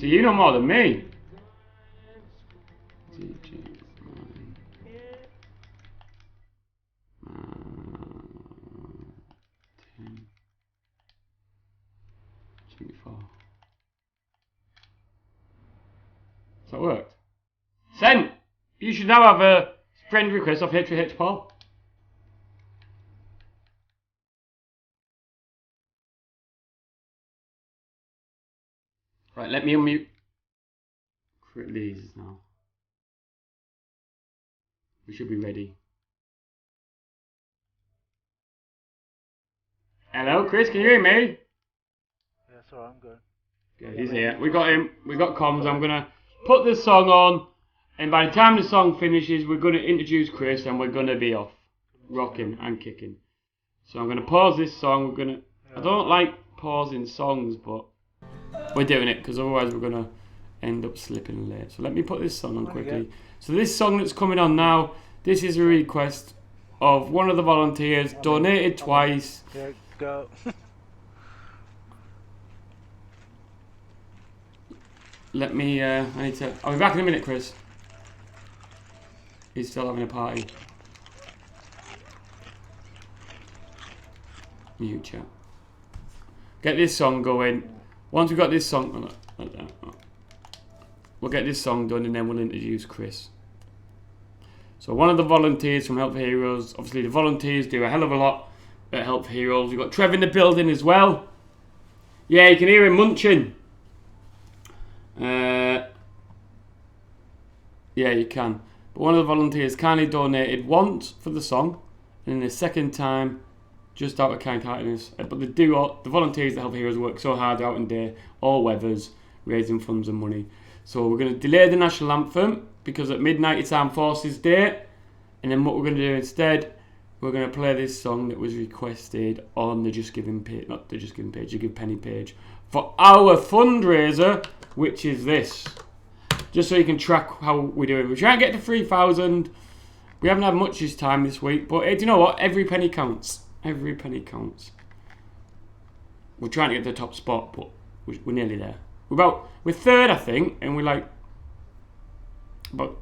So you know more than me. Has that worked? Sent! You should now have a friend request of H4H Paul. Right, let me unmute. Create these now. We should be ready. Hello, Chris, can you hear me? Yeah, sorry, I'm good. Good, he's here. We got him. We got comms. I'm gonna put this song on, and by the time the song finishes, we're gonna introduce Chris, and we're gonna be off, rocking and kicking. So I'm gonna pause this song. We're gonna. I don't like pausing songs, but we're doing it because otherwise we're gonna end up slipping late. So let me put this song on quickly. So this song that's coming on now, this is a request of one of the volunteers, donated twice. Here, go. Let me, I need to, I'll be back in a minute, Chris. He's still having a party. Mute chat. Get this song going. Once we've got this song, we'll get this song done and then we'll introduce Chris. So one of the volunteers from Help for Heroes, obviously the volunteers do a hell of a lot at Help for Heroes. We've got Trev in the building as well. Yeah, you can hear him munching. Yeah, you can. But one of the volunteers kindly donated once for the song, and then the second time, just out of kind-heartedness. But the volunteers that Help Heroes work so hard out in day, all weathers, raising funds and money. So we're going to delay the national anthem because at midnight it's Armed Forces Day, and then what we're going to do instead, we're going to play this song that was requested on the Just Giving page, not the Just Giving page, the Give Penny page, for our fundraiser, which is this. Just so you can track how we're doing. We're trying to get to 3,000. We haven't had much this time this week, but hey, do you know what? Every penny counts. Every penny counts. We're trying to get to the top spot, but we're nearly there. We're third, I think, and we're like about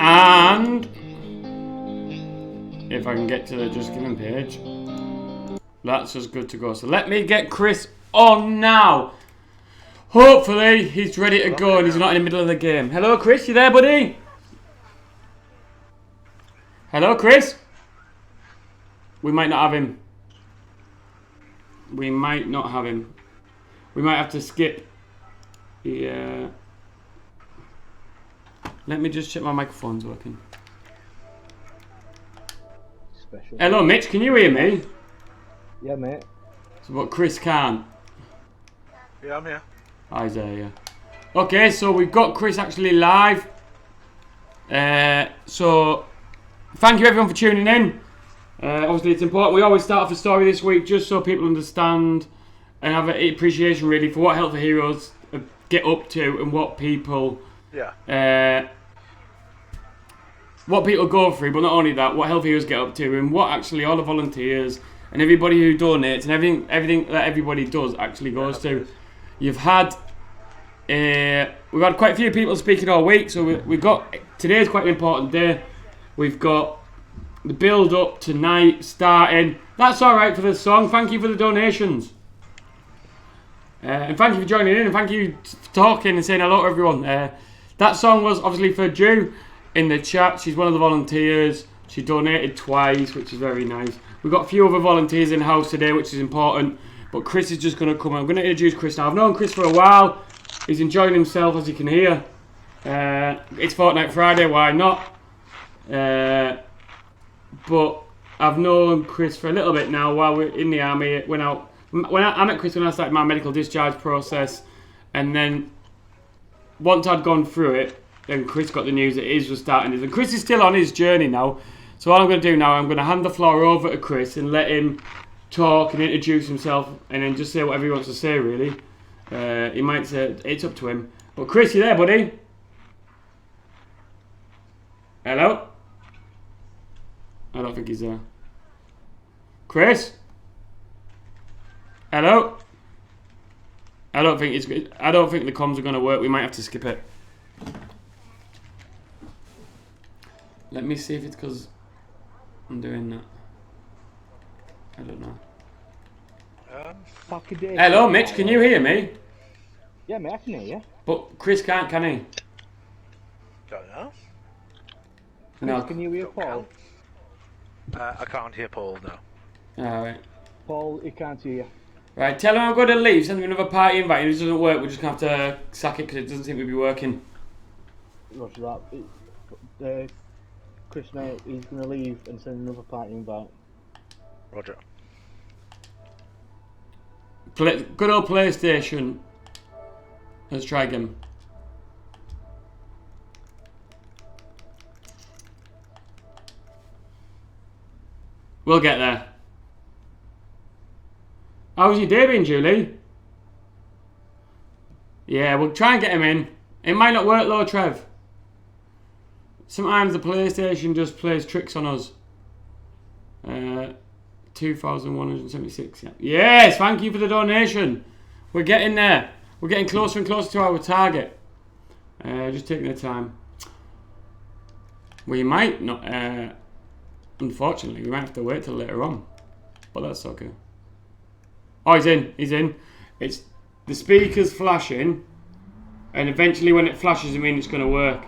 And if I can get to the Just Giving page, that's just good to go. So let me get Chris on now. Hopefully he's ready to go and he's not in the middle of the game. Hello, Chris, you there, buddy? Hello, Chris? We might not have him. We might not have him. We might have to skip. Yeah. Let me just check my microphone's working. Special. Hello, Mitch, can you hear me? Yeah, mate. So, but Chris can't. Yeah, I'm here. Isaiah. Okay, so we've got Chris actually live. So, thank you everyone for tuning in. Obviously, it's important. We always start off a story this week just so people understand and have an appreciation really for what Help for Heroes get up to and what people go through. But not only that, what Help for Heroes get up to and what actually all the volunteers and everybody who donates and everything that everybody does actually goes to. You've had we've had quite a few people speaking all week, so we've got today's quite an important day. We've got the build up tonight starting. That's all right for the song. Thank you for the donations, and thank you for joining in, and thank you for talking and saying hello to everyone. That song was obviously for Drew in the chat. She's one of the volunteers. She donated twice, which is very nice. We've got a few other volunteers in the house today, which is important. But Chris is just going to come. I'm going to introduce Chris now. I've known Chris for a while. He's enjoying himself, as you can hear. It's Fortnite Friday, why not? But I've known Chris for a little bit now while we're in the army. I met Chris when I started my medical discharge process. And then once I'd gone through it, then Chris got the news that Iz was starting. And Chris is still on his journey now. So what I'm going to do now, I'm going to hand the floor over to Chris and let him talk and introduce himself and then just say whatever he wants to say, really. He might say it's up to him. But Chris, you there, buddy? Hello? I don't think he's there. Chris? Hello? I don't think the comms are going to work. We might have to skip it. Let me see if it's because I'm doing that. I don't know. Hello, Mitch. Can you hear me? Yeah, mate, I can hear you. But Chris can't, can he? Don't know. No. Chris, can you hear Paul? I can't hear Paul, no. Alright. Paul, he can't hear you. Right, tell him I'm going to leave. Send him another party invite. If it doesn't work, we're just going to have to sack it because it doesn't seem to be working. Roger that. Chris, mate, he's going to leave and send another party invite. Roger. Good old PlayStation. Let's try again. We'll get there. How's your day been, Julie? Yeah, we'll try and get him in. It might not work though, Trev. Sometimes the PlayStation just plays tricks on us. 2,176. Yeah. Yes, thank you for the donation. We're getting there. We're getting closer and closer to our target. Just taking the time. We might not. Unfortunately, we might have to wait till later on. But that's okay. Oh, he's in. He's in. It's the speaker's flashing, and eventually, when it flashes, I mean it's going to work.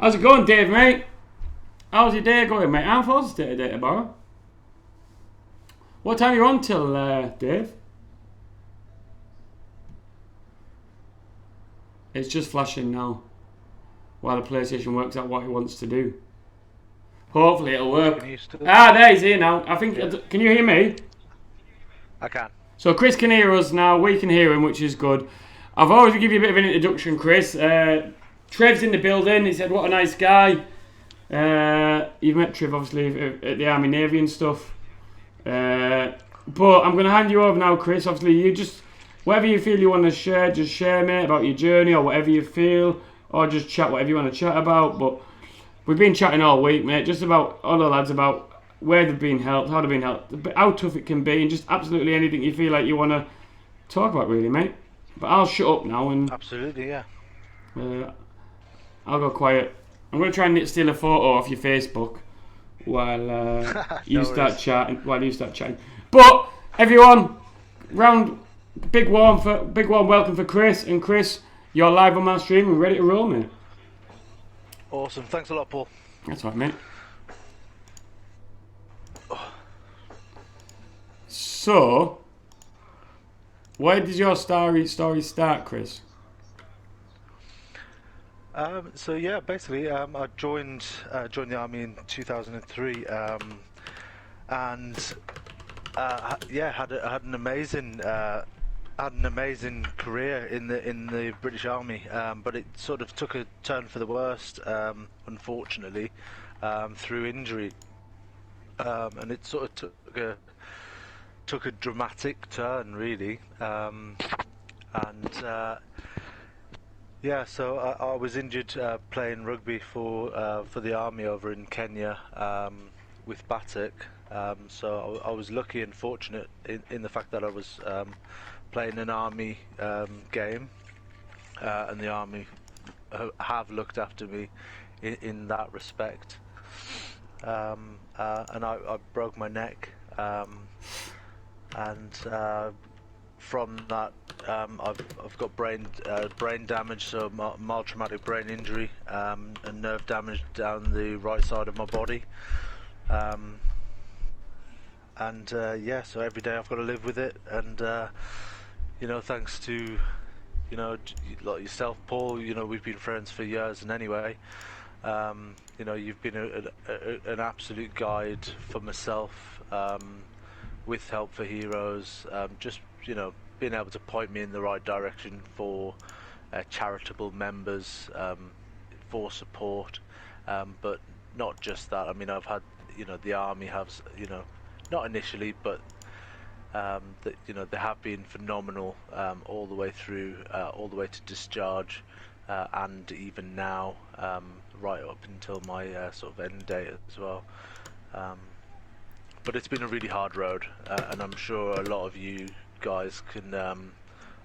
How's it going, Dave, mate? How's your day going, mate? I'm forced to take a day tomorrow. What time are you on till, Dave? It's just flashing now, while the PlayStation works out what it wants to do. Hopefully it'll work. There he's here now. I think. Yeah. Can you hear me? I can. So Chris can hear us now. We can hear him, which is good. I've always give you a bit of an introduction, Chris. Trev's in the building. He said, "What a nice guy." You've met Trev obviously at the Army Navy and stuff. But I'm going to hand you over now, Chris. Obviously, you just whatever you feel you want to share, just share, mate, about your journey or whatever you feel, or just chat whatever you want to chat about. But we've been chatting all week, mate, just about all the lads about where they've been helped, how they've been helped, how tough it can be, and just absolutely anything you feel like you want to talk about, really, mate. But I'll shut up now and absolutely, yeah. I'll go quiet. I'm going to try and steal a photo off your Facebook while you No start worries. chatting. While you start chatting. But everyone, big warm welcome for Chris. And Chris, you're live on my stream and ready to roll, mate. Awesome. Thanks a lot, Paul. That's right, mate. So, where did your story start, Chris? So yeah, basically, I joined the army in 2003, and yeah, had an amazing career in the British Army, but it sort of took a turn for the worst, unfortunately, through injury, and it sort of took a dramatic turn, really, and. Yeah, so I was injured playing rugby for the army over in Kenya with Batik. So I was lucky and fortunate in the fact that I was playing an army game, and the army have looked after me in that respect. And I broke my neck, and from that, I've got brain damage, so mild traumatic brain injury, and nerve damage down the right side of my body. Yeah, so every day I've got to live with it, and thanks to like yourself, Paul. We've been friends for years, and anyway, you've been an absolute guide for myself, with Help for Heroes. Just being able to point me in the right direction for charitable members, for support, but not just that. I mean, I've had the army has not initially, but they have been phenomenal all the way through, all the way to discharge, and even now, right up until my sort of end date as well. But it's been a really hard road, and I'm sure a lot of you guys can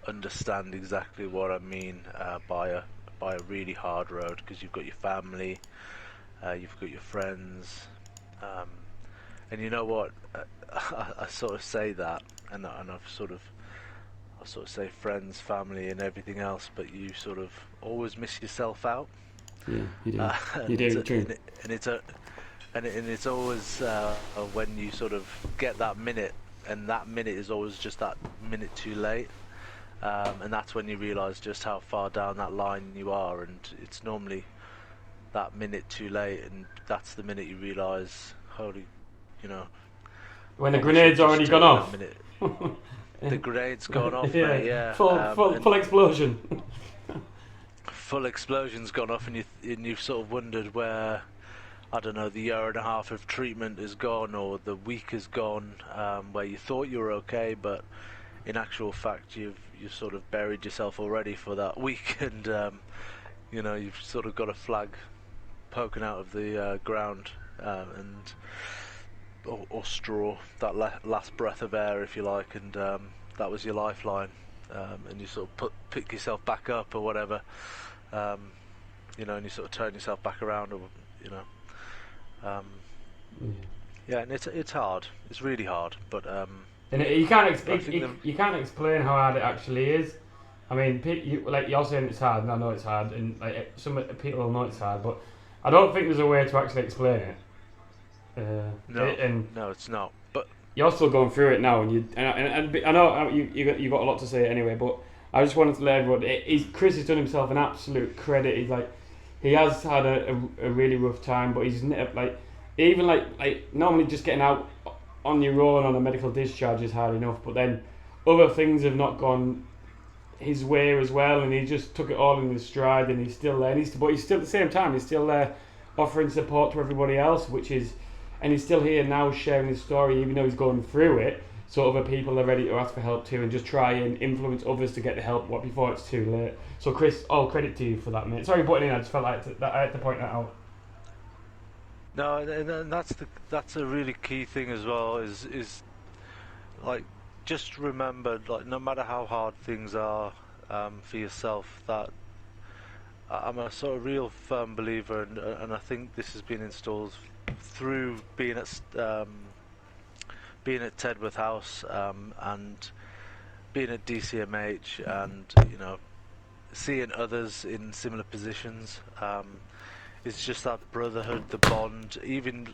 understand exactly what I mean by a really hard road, because you've got your family, you've got your friends, and you know what? I sort of say that, and I sort of say friends, family, and everything else, but you sort of always miss yourself out. Yeah, you do. And You do, true. and it's always when you sort of get that minute, and that minute is always just that minute too late, and that's when you realise just how far down that line you are, and it's normally that minute too late, and that's the minute you realise, holy, When the I wish I'd grenade's just already gone taken a off. minute. The grenade's gone off, Yeah, mate. Yeah, full explosion. full explosion's gone off, and you've sort of wondered where, I don't know, the year and a half of treatment is gone, or the week is gone, where you thought you were okay, but in actual fact you've sort of buried yourself already for that week, and you've sort of got a flag poking out of the ground, and or straw, that last breath of air, if you like, and that was your lifeline, and you sort of pick yourself back up or whatever, and you sort of turn yourself back around, or yeah, and it's hard. It's really hard, but And you can't explain how hard it actually is. I mean, like you're saying it's hard, and I know it's hard, and like some people will know it's hard, but I don't think there's a way to actually explain it. No, it's not. But you're still going through it now, and I know you got a lot to say anyway, but I just wanted to let everyone. Chris has done himself an absolute credit. He has had a really rough time, but he's like even like normally just getting out on your own on a medical discharge is hard enough, but then other things have not gone his way as well, and he just took it all in his stride, and he's still there. But he's still at the same time he's still there, offering support to everybody else, and he's still here now sharing his story, even though he's going through it. So other people are ready to ask for help too, and just try and influence others to get the help before it's too late. So Chris, all credit to you for that, mate. Sorry, butting in. I just felt like I had to point that out. no, and that's a really key thing as well. Is like, just remember, like, no matter how hard things are for yourself, that I'm a sort of real firm believer, and I think this has been installed through being at Tedworth House, and being at DCMH, and seeing others in similar positions. It's just that brotherhood, the bond. Even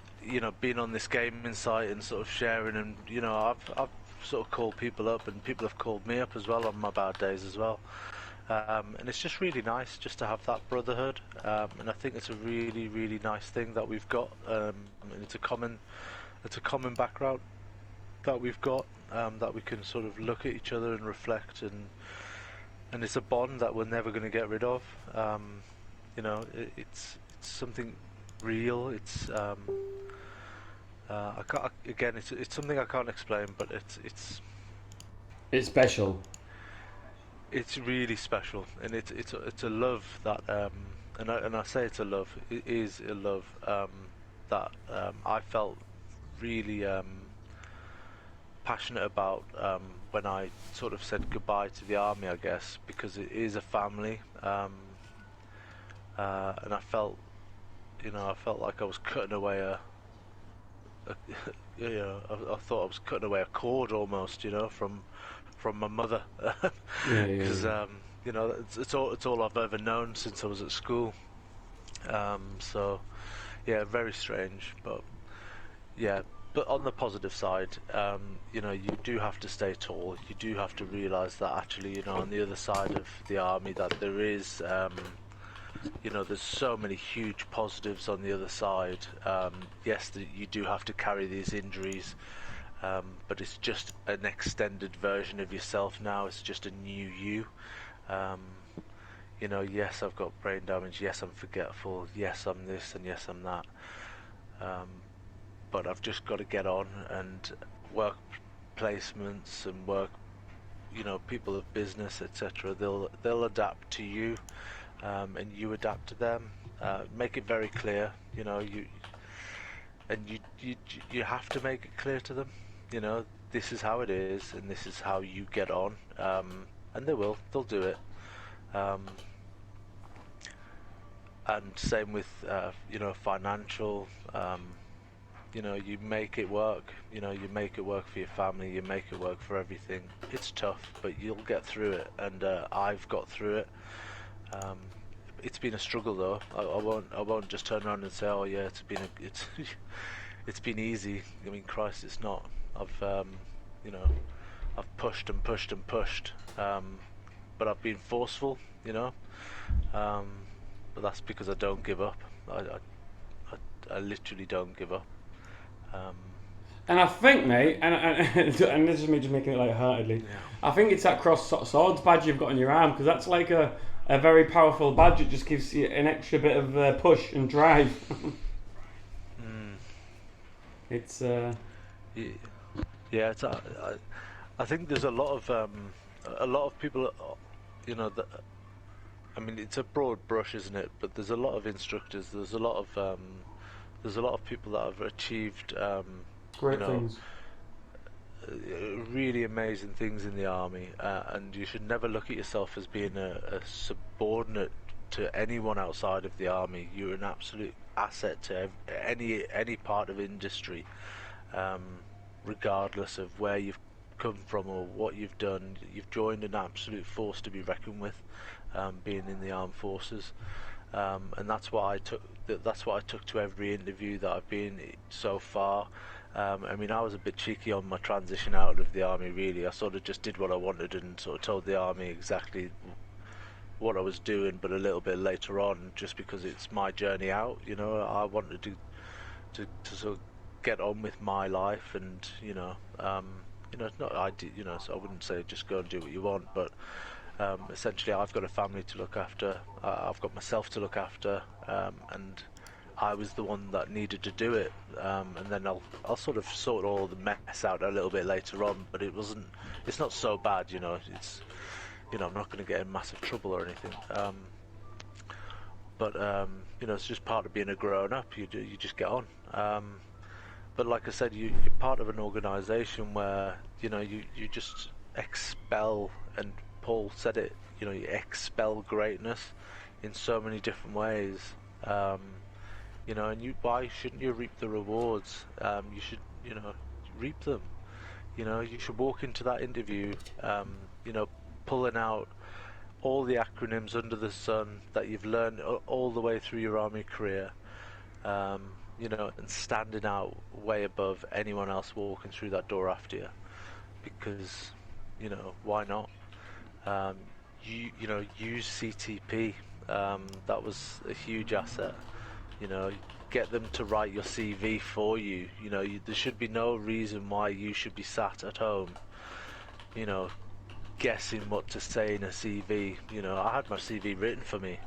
being on this gaming site and sort of sharing, and I've sort of called people up, and people have called me up as well on my bad days as well. And it's just really nice just to have that brotherhood, and I think it's a really, really nice thing that we've got. And it's a common background that we've got, that we can sort of look at each other and reflect, and it's a bond that we're never going to get rid of. It's something real. It's something I can't explain, but It's special. it's really special, and it's a love that, and I say it's a love. It is a love, that I felt really passionate about, when I sort of said goodbye to the army, I guess, because it is a family, and I felt like I was cutting away a I thought I was cutting away a cord almost, from my mother, because it's all I've ever known since I was at school. So yeah, very strange, but yeah. But on the positive side, you do have to stay tall. You do have to realise that actually, on the other side of the army, that there is, there's so many huge positives on the other side. Yes, you do have to carry these injuries, but it's just an extended version of yourself now. It's just a new you. Yes, I've got brain damage. Yes, I'm forgetful. Yes, I'm this, and yes, I'm that. But I've just got to get on and work placements and work, people of business, etc. They'll adapt to you, and you adapt to them. Make it very clear, you have to make it clear to them. This is how it is, and this is how you get on. And they'll do it. And same with financial. You make it work. You make it work for your family. You make it work for everything. It's tough, but you'll get through it. And I've got through it. It's been a struggle though. I won't just turn around and say, oh yeah, it's been easy. I mean, Christ, it's not. I've pushed and pushed and pushed, but I've been forceful. But that's because I don't give up. I literally don't give up. And I think, mate, and this is me just making it lightheartedly, I think it's that cross swords badge you've got on your arm, because that's like a very powerful badge. It just gives you an extra bit of push and drive. It's yeah. I think there's a lot of people, that. I mean, it's a broad brush, isn't it? But there's a lot of instructors. There's a lot of people that have achieved, great things. Really amazing things in the army, and you should never look at yourself as being a subordinate to anyone outside of the army. You're an absolute asset to any part of industry, regardless of where you've come from or what you've done. You've joined an absolute force to be reckoned with, being in the armed forces, and that's what I took to every interview that I've been so far. I mean, I was a bit cheeky on my transition out of the army, really. I sort of just did what I wanted and sort of told the army exactly what I was doing, but a little bit later on, just because it's my journey out. I wanted to sort of get on with my life, and it's not so I wouldn't say just go and do what you want, but essentially I've got a family to look after. I've got myself to look after, and I was the one that needed to do it, and then I'll sort of sort all the mess out a little bit later on. But it's not so bad, It's I'm not going to get in massive trouble or anything. But it's just part of being a grown up. You just get on. But like I said, you're part of an organisation where you just expel, and Paul said it. You expel greatness. in so many different ways. You know, and why shouldn't you reap the rewards? You should, you know, reap them. You know, you should walk into that interview, you know, pulling out all the acronyms under the sun that you've learned all the way through your army career, you know, and standing out way above anyone else walking through that door after you. Because, you know, why not? You know, use CTP. That was a huge asset. You know, get them to write your CV for you. You know, there should be no reason why you should be sat at home, you know, guessing what to say in a CV. You know, I had my CV written for me.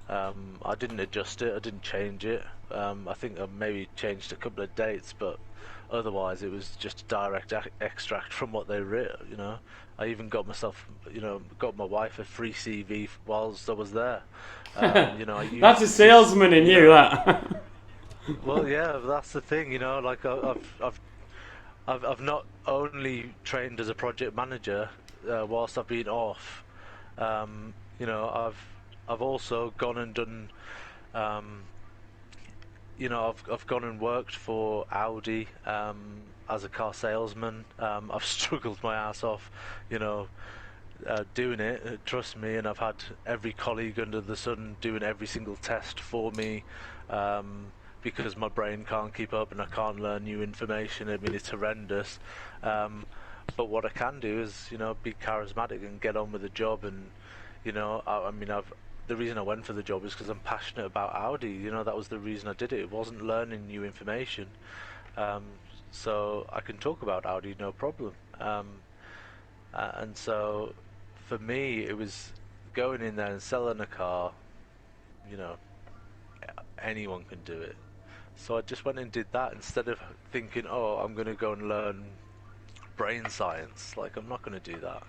I didn't adjust it, I didn't change it. I think I maybe changed a couple of dates, but otherwise it was just a direct extract from what they wrote, you know. I even got myself, you know, got my wife a free CV whilst I was there. You know, I used That's a salesman in you, that. well, yeah, that's the thing, you know. Like I've not only trained as a project manager whilst I've been off. You know, I've also gone and done. You know, I've gone and worked for Audi as a car salesman. I've struggled my ass off, you know, doing it. Trust me, and I've had every colleague under the sun doing every single test for me. Because my brain can't keep up and I can't learn new information. I mean, it's horrendous. But what I can do is, you know, be charismatic and get on with the job. And, you know, I mean, the reason I went for the job is because I'm passionate about Audi. You know, that was the reason I did it. It wasn't learning new information. So I can talk about Audi, no problem. And so for me, it was going in there and selling a car. You know, anyone can do it. So I just went and did that instead of thinking, oh, I'm going to go and learn brain science. Like, I'm not going to do that.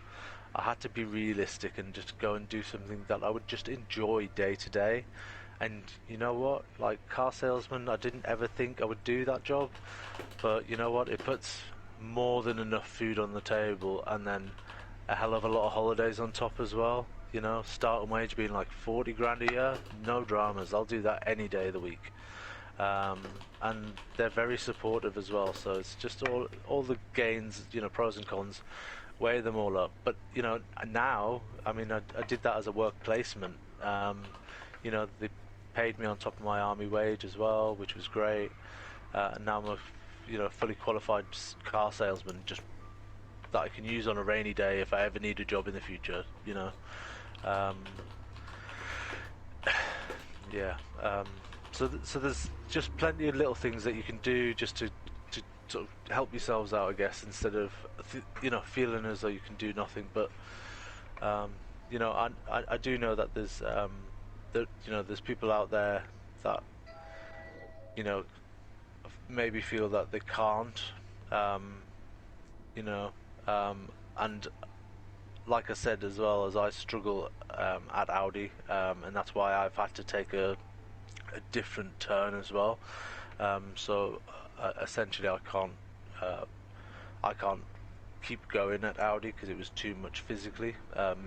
I had to be realistic and just go and do something that I would just enjoy day to day. And you know what? Like, car salesman, I didn't ever think I would do that job. But you know what? It puts more than enough food on the table, and then a hell of a lot of holidays on top as well. You know, starting wage being like 40 grand a year, no dramas. I'll do that any day of the week. And they're very supportive as well. So it's just all the gains, you know, pros and cons, weigh them all up. But you know, now, I mean, I did that as a work placement. You know, they paid me on top of my army wage as well, which was great. And now I'm a, you know, fully qualified car salesman, just that I can use on a rainy day if I ever need a job in the future. You know, yeah. So there's just plenty of little things that you can do just to sort of help yourselves out, I guess, instead of you know, feeling as though you can do nothing. But you know, I do know that there's you know, there's people out there that, you know, maybe feel that they can't, you know, and like I said as well, as I struggle at Audi, and that's why I've had to take a different turn as well. So essentially, I can't keep going at Audi because it was too much physically,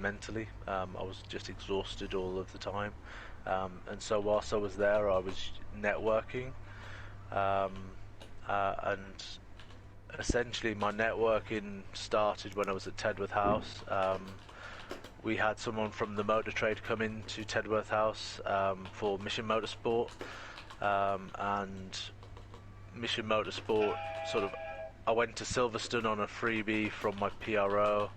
mentally. I was just exhausted all of the time. And so whilst I was there, I was networking, and essentially my networking started when I was at Tedworth House. We had someone from the motor trade come into Tedworth House for Mission Motorsport, and Mission Motorsport sort of, I went to Silverstone on a freebie from my PRO,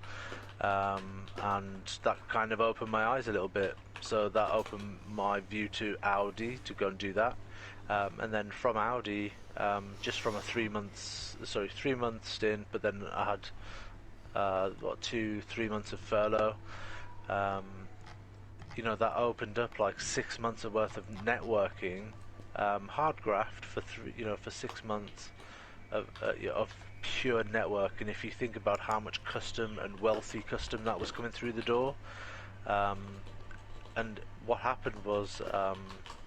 and that kind of opened my eyes a little bit. So that opened my view to Audi to go and do that, and then from Audi, just from a 3 month stint, but then I had 2-3 months of furlough. You know, that opened up like 6 months of worth of networking, hard graft for 6 months of pure network. And if you think about how much custom and wealthy custom that was coming through the door, and what happened was,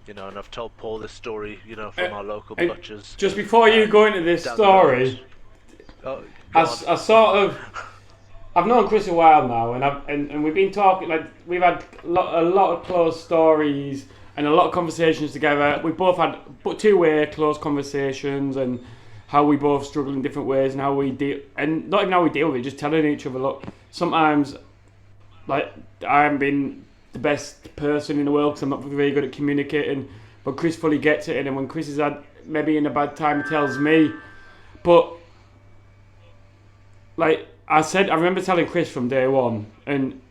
you know, and I've told Paul this story, you know, from our local butchers. Just before you go into this story, Oh, I sort of I've known Chris a while now, and we've been talking, like, we've had a lot of close stories and a lot of conversations together. We've both had two-way close conversations, and how we both struggle in different ways, and how we deal, and not even how we deal with it, just telling each other, look, sometimes, like, I haven't been the best person in the world because I'm not very good at communicating, but Chris fully gets it, and then when Chris is had maybe in a bad time, he tells me. But, like I said, I remember telling Chris from day one, and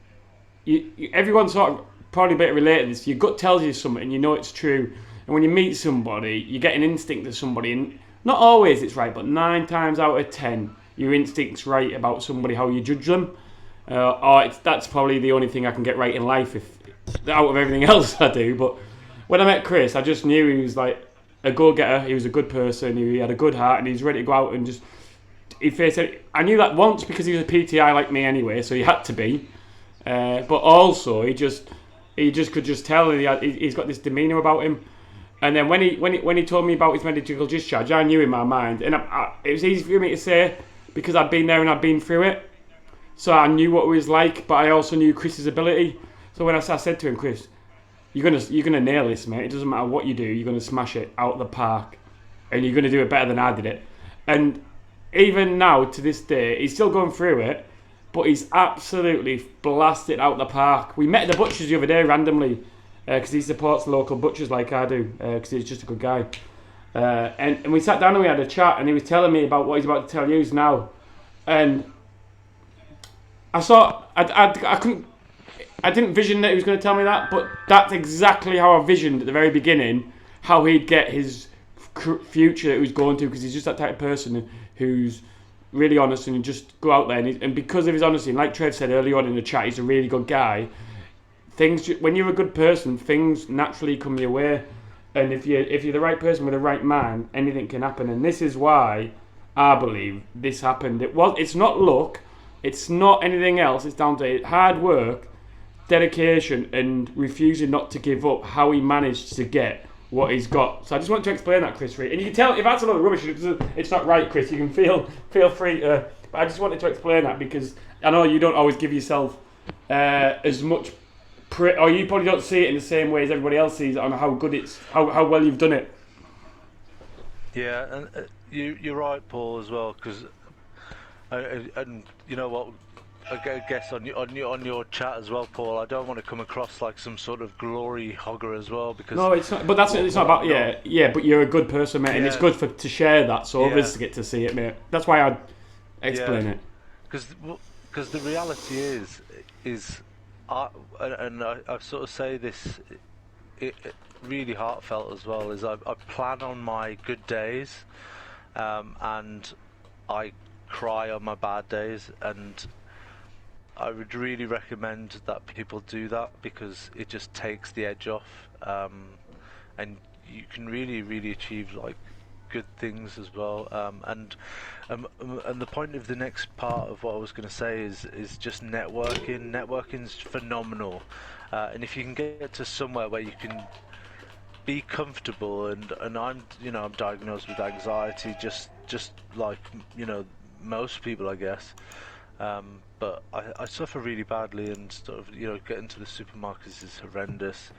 everyone sort of probably better relate to this. Your gut tells you something, and you know it's true. And when you meet somebody, you get an instinct of somebody, and not always it's right, but 9 times out of 10, your instinct's right about somebody, how you judge them. That's probably the only thing I can get right in life, if out of everything else I do. But when I met Chris, I just knew he was like a go-getter. He was a good person. He had a good heart, and he's ready to go out and just. He faced it. I knew that once because he was a PTI like me anyway, so he had to be. But also he just could just tell, and he's got this demeanour about him. And then when he told me about his medical discharge, I knew in my mind, and it was easy for me to say because I'd been there and I'd been through it, so I knew what it was like. But I also knew Chris's ability. So when I said to him, Chris, you're gonna nail this, mate. It doesn't matter what you do, you're gonna smash it out of the park, and you're gonna do it better than I did it. And even now, to this day, he's still going through it, but he's absolutely blasted out the park. We met at the butchers the other day randomly, because he supports the local butchers like I do, because he's just a good guy. And we sat down and we had a chat, and he was telling me about what he's about to tell you now. And I didn't vision that he was going to tell me that, but that's exactly how I visioned at the very beginning how he'd get his future that he was going to, because he's just that type of person who's really honest and just go out there. And because of his honesty, and like Trev said earlier on in the chat, he's a really good guy. When you're a good person, things naturally come your way. And if you're the right person with the right mind, anything can happen. And this is why I believe this happened. It's not luck. It's not anything else. It's down to hard work, dedication, and refusing not to give up. How he managed to get what he's got. So I just want to explain that, Chris. And you can tell if that's a lot of rubbish. It's not right, Chris. You can feel free to. But I just wanted to explain that because I know you don't always give yourself as much. Or you probably don't see it in the same way as everybody else sees it on how good how well you've done it. Yeah, and you're right, Paul, as well, because and you know what, I guess on your chat as well, Paul, I don't want to come across like some sort of glory hogger as well, because no, it's not. But it's not about yeah. But you're a good person, mate, and it's good to share that so others get to see it, mate. That's why I explain it. Because the reality is. I sort of say this it really heartfelt as well, is I plan on my good days and I cry on my bad days, and I would really recommend that people do that because it just takes the edge off, and you can really achieve like good things as well. And the point of the next part of what I was going to say is just networking. Networking's phenomenal, and if you can get to somewhere where you can be comfortable, and I'm diagnosed with anxiety, just like most people, I guess. But I suffer really badly, and sort of getting to the supermarkets is horrendous.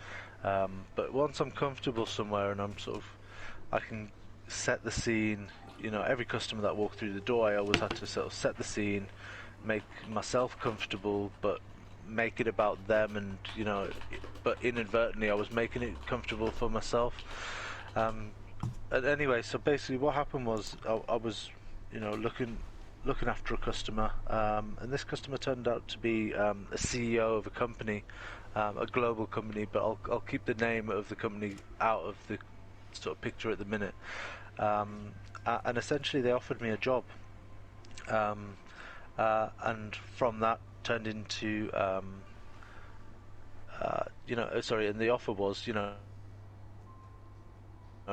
But once I'm comfortable somewhere and I can set the scene, every customer that walked through the door, I always had to sort of set the scene, make myself comfortable, but make it about them, and but inadvertently I was making it comfortable for myself. And anyway, so basically what happened was I was looking after a customer, and this customer turned out to be a CEO of a company, a global company, but I'll keep the name of the company out of the sort of picture at the minute. And essentially they offered me a job, and from that turned into and the offer was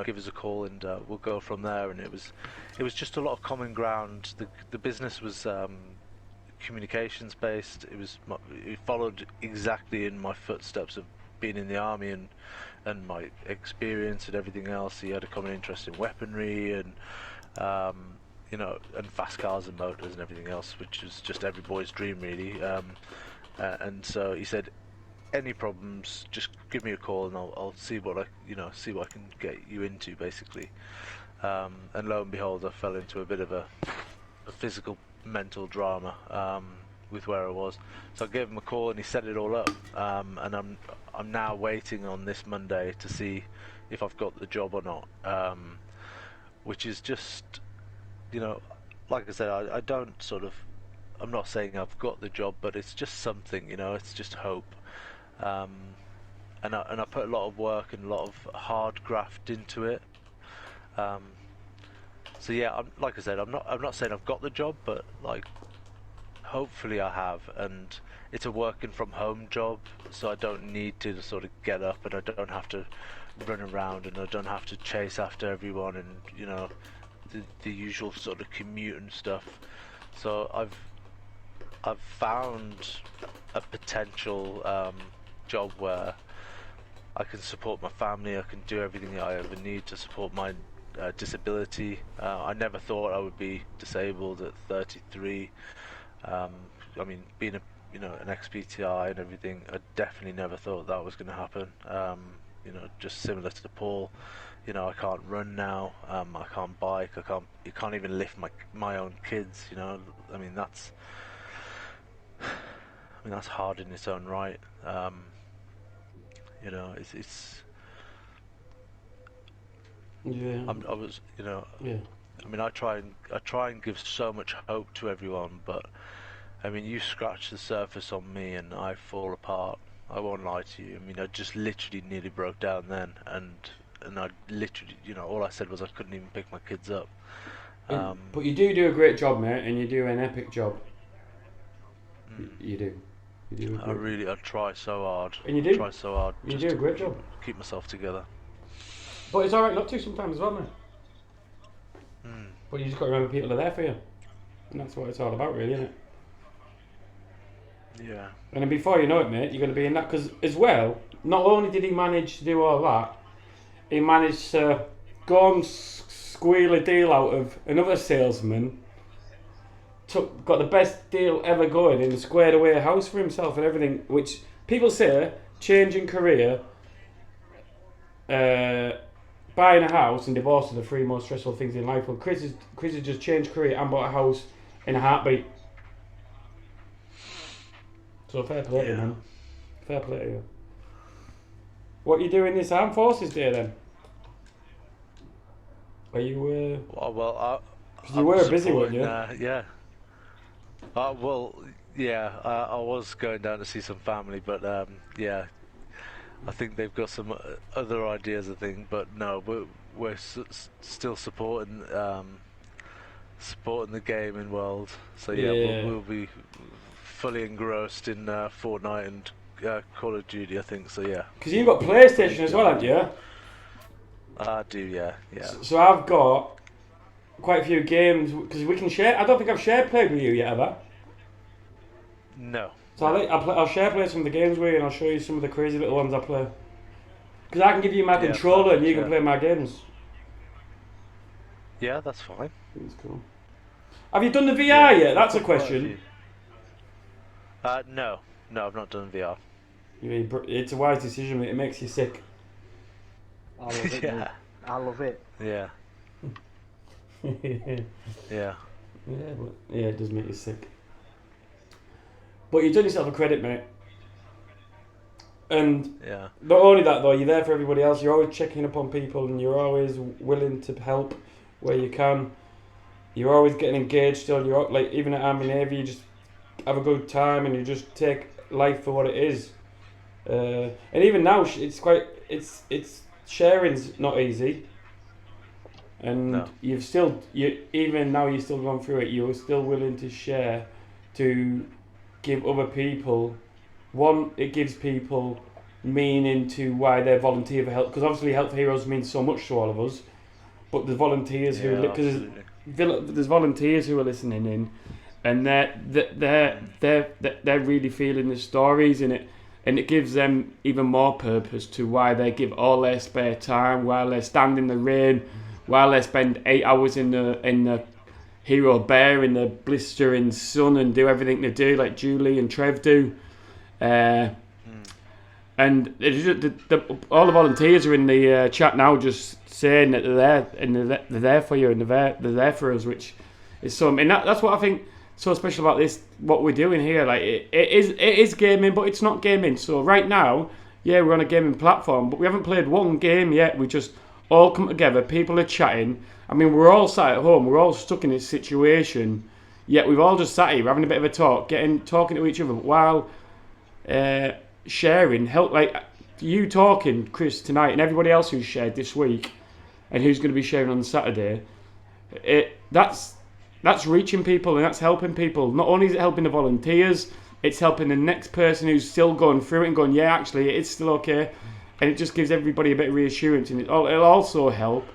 give us a call and we'll go from there. And it was just a lot of common ground. The business was communications based. It followed exactly in my footsteps of being in the army and my experience and everything else. He had a common interest in weaponry, and you know, and fast cars and motors and everything else, which is just every boy's dream, really. And so he said, any problems, just give me a call and I'll see what I can get you into, basically. And lo and behold, I fell into a bit of a physical, mental drama with where I was. So I gave him a call and he set it all up. And I'm now waiting on this Monday to see if I've got the job or not. Which is just, you know, like I said, I don't sort of, I'm not saying I've got the job, but it's just something, you know, it's just hope. And I put a lot of work and a lot of hard graft into it. So yeah, like I said, I'm not saying I've got the job, but like, hopefully I have, and it's a working from home job, so I don't need to sort of get up, and I don't have to run around, and I don't have to chase after everyone, and you know, the usual sort of commute and stuff. So I've found a potential job where I can support my family, I can do everything I ever need to support my disability. I never thought I would be disabled at 33. I mean, being an ex-PTI and everything, I definitely never thought that was going to happen. You know, just similar to Paul, you know, I can't run now. I can't bike. You can't even lift my own kids. You know, I mean that's hard in its own right. You know, it's. Yeah. I was, you know. Yeah. I mean, I try and give so much hope to everyone, but I mean, you scratch the surface on me and I fall apart. I won't lie to you. I mean, I just literally nearly broke down then, and I literally, you know, all I said was I couldn't even pick my kids up. But you do a great job, mate, and you do an epic job. You do. I try so hard. And you do. Try so hard. You do a great job. Keep myself together. But it's alright not to sometimes as well, mate. But you just got to remember people are there for you. And that's what it's all about, really, isn't it? Yeah. And then before you know it, mate, you're going to be in that. Because as well, not only did he manage to do all that, he managed to go and squeal a deal out of another salesman, got the best deal ever going, and squared away a house for himself and everything, which people say, changing career, buying a house and divorce are the three most stressful things in life. Well, Chris has just changed career and bought a house in a heartbeat. So fair play to you, man. Fair play to you. What are you doing this Armed Forces Day then? Are you? Because you were busy, weren't you? Yeah. Well, yeah. I was going down to see some family, but yeah. I think they've got some other ideas, I think, but no, we're still supporting the gaming world. So yeah, we'll be fully engrossed in Fortnite and Call of Duty, I think. So yeah. Because you've got PlayStation as well, haven't you? I do, yeah. So I've got quite a few games because we can share. I don't think I've played with you yet, have I? No. So I'll play some of the games with you, and I'll show you some of the crazy little ones I play. Because I can give you my controller and you can play my games. Yeah, that's fine. That's cool. Have you done the VR yet? That's a question. No, I've not done VR. It's a wise decision, mate. It makes you sick. I love it. Yeah. I love it. Yeah. Yeah. Yeah, it does make you sick. But you've done yourself a credit, mate. And not only that, though, you're there for everybody else. You're always checking up on people, and you're always willing to help where you can. You're always getting engaged still. You're like, even at Army Navy, you just have a good time, and you just take life for what it is. And even now, it's sharing's not easy. And you've still, even now you're still going through it. You're still willing to share, to give other people. One, it gives people meaning to why they volunteer for help, because obviously Help for Heroes means so much to all of us. But the volunteers there's volunteers who are listening in, and they're really feeling the stories in it, and it gives them even more purpose to why they give all their spare time, while they stand in the rain, while they spend 8 hours in the hero bear in the blistering sun and do everything they do, like Julie and Trev do. And all the volunteers are in the chat now, just saying that they're there and they're there for you and they're there for us, which is so. And that's what I think so special about this. What we're doing here, like it is gaming, but it's not gaming. So right now, yeah, we're on a gaming platform, but we haven't played one game yet. We just all come together. People are chatting. I mean, we're all sat at home. We're all stuck in this situation. Yet we've all just sat here having a bit of a talk, talking to each other while. Sharing help, like you talking, Chris, tonight, and everybody else who's shared this week and who's going to be sharing on Saturday. That's reaching people and that's helping people. Not only is it helping the volunteers, it's helping the next person who's still going through it and going, yeah, actually it's still okay, and it just gives everybody a bit of reassurance. And it'll also help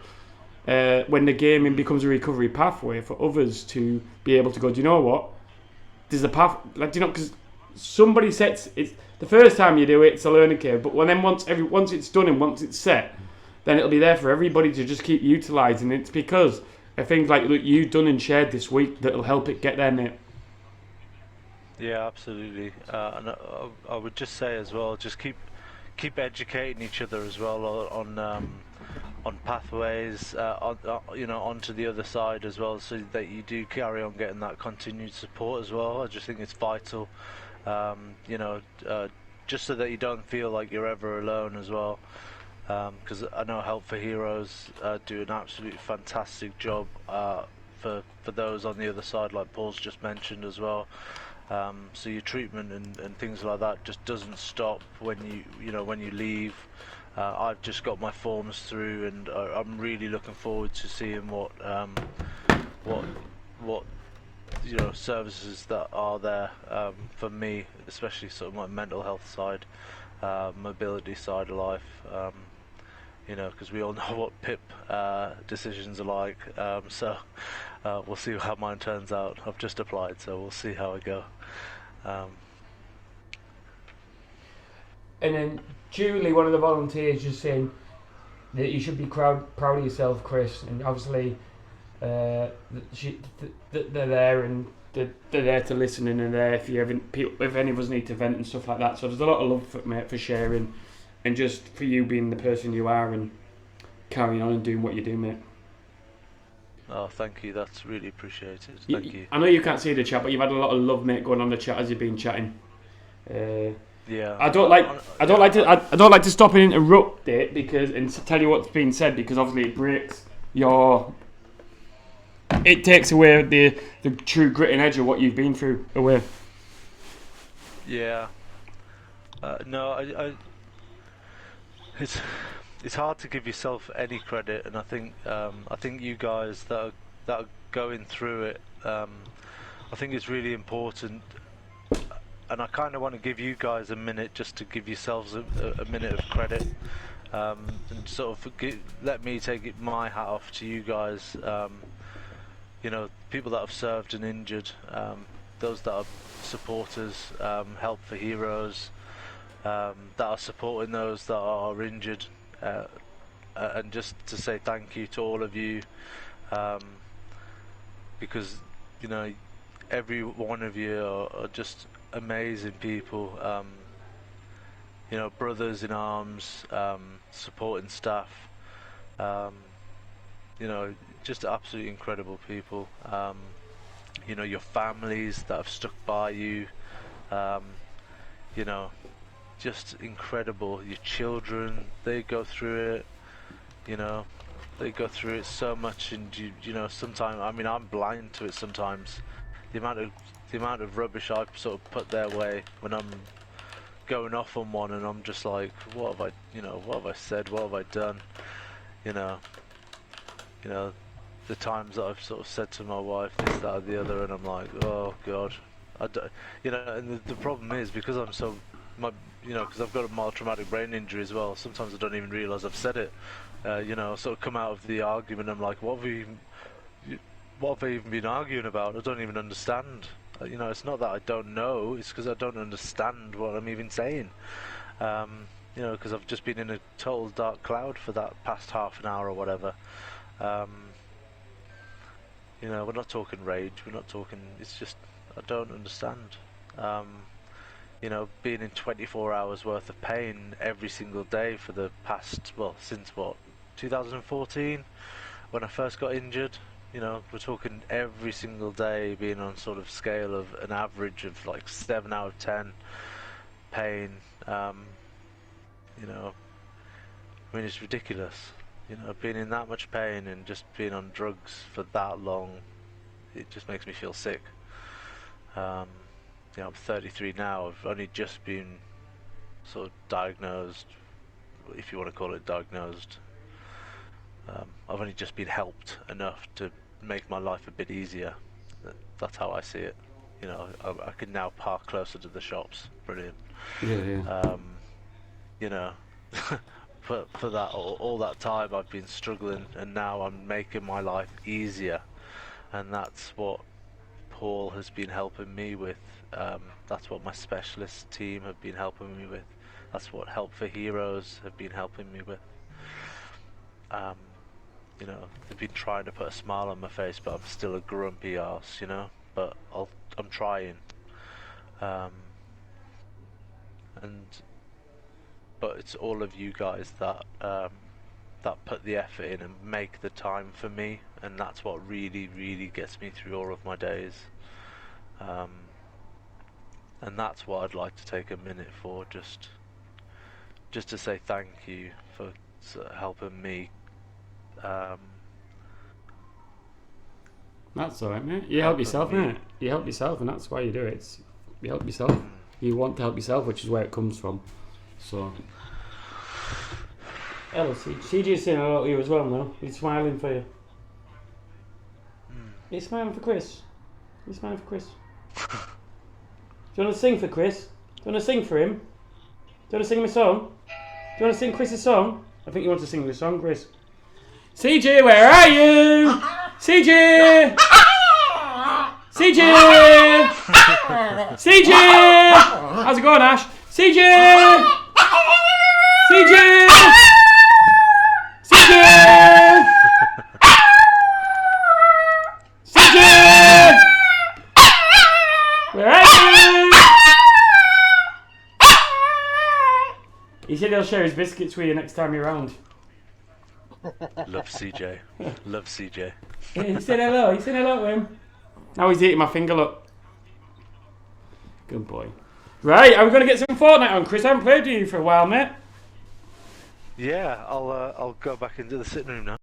when the gaming becomes a recovery pathway for others to be able to go, do you know what, there's a path, like, do you know, because somebody sets it's the first time you do it, it's a learning curve, but then once it's done and once it's set, then it'll be there for everybody to just keep utilising. It's because of things like you've done and shared this week that'll help it get there, mate. Yeah, absolutely. And I would just say as well, just keep educating each other as well on pathways, onto the other side as well, so that you do carry on getting that continued support as well. I just think it's vital. Just so that you don't feel like you're ever alone as well, because I know Help for Heroes do an absolutely fantastic job for those on the other side, like Paul's just mentioned as well. So your treatment and things like that just doesn't stop when you leave. I've just got my forms through, and I'm really looking forward to seeing what services that are there for me, especially sort of my mental health side, mobility side of life, because we all know what PIP decisions are like, so we'll see how mine turns out. I've just applied, so we'll see how I go. And then Julie, one of the volunteers, just saying that you should be proud of yourself, Chris, and obviously they're there and they're there to listen, and they're there if any of us need to vent and stuff like that. So there's a lot of love, mate, for sharing and just for you being the person you are and carrying on and doing what you do, mate. Oh, thank you. That's really appreciated. Thank you. I know you can't see the chat, but you've had a lot of love, mate, going on the chat as you've been chatting. Yeah. I don't like to stop and interrupt it and tell you what's being said, because obviously it takes away the true grit and edge of what you've been through away. Yeah. No, it's hard to give yourself any credit, and I think you guys that are going through it, I think it's really important, and I kind of want to give you guys a minute just to give yourselves a minute of credit, and sort of let me take my hat off to you guys. People that have served and injured, those that are supporters, Help for Heroes, that are supporting those that are injured, and just to say thank you to all of you, because every one of you are just amazing people, brothers in arms, supporting staff, just absolutely incredible people. Your families that have stuck by you, just incredible. Your children, they go through it, they go through it so much, and sometimes, I mean, I'm blind to it sometimes. The amount of rubbish I sort of put their way when I'm going off on one, and I'm just like, what have I said? What have I done? The times that I've sort of said to my wife this, that, or the other, and I'm like, oh God, and the problem is, because I'm so, because I've got a mild traumatic brain injury as well. Sometimes I don't even realise I've said it. Sort of come out of the argument, I'm like, what have I even been arguing about? I don't even understand. It's not that I don't know, it's because I don't understand what I'm even saying. Because I've just been in a total dark cloud for that past half an hour or whatever. You know, we're not talking rage. We're not talking. It's just I don't understand. Um, you know, being in 24 hours worth of pain every single day for the past, well, since what, 2014, when I first got injured. You know, we're talking every single day being on sort of scale of an average of like 7 out of 10 pain. You know, I mean, it's ridiculous. You know, being in that much pain and just being on drugs for that long, it just makes me feel sick. You know, I'm 33 now. I've only just been sort of diagnosed, if you want to call it diagnosed. I've only just been helped enough to make my life a bit easier. That's how I see it. You know, I can now park closer to the shops. Brilliant. Yeah. You know, for that all that time I've been struggling, and now I'm making my life easier, and that's what Paul has been helping me with. That's what my specialist team have been helping me with. That's what Help for Heroes have been helping me with. You know, they've been trying to put a smile on my face, but I'm still a grumpy arse, you know. But I'm trying. But it's all of you guys that that put the effort in and make the time for me, and that's what really, really gets me through all of my days. And that's what I'd like to take a minute for, just to say thank you for helping me. That's alright, mate. You help yourself, mate. You help yourself, and that's why you do it. You help yourself. You want to help yourself, which is where it comes from. So, hello, CJ's saying hello to you as well now. He's smiling for you. He's smiling for Chris. He's smiling for Chris. Do you want to sing for Chris? Do you want to sing for him? Do you want to sing him a song? Do you want to sing Chris's song? I think you want to sing the song, Chris. CJ, where are you? CJ! CJ! CJ! How's it going, Ash? CJ! CJ! CJ! CJ! Where are you? He said he'll share his biscuits with you next time you're around. Love CJ. Love CJ. He said hello. He said hello to him. Now he's eating my finger, look. Good boy. Right, are we going to get some Fortnite on, Chris? I haven't played with you for a while, mate. Yeah, I'll go back into the sitting room now.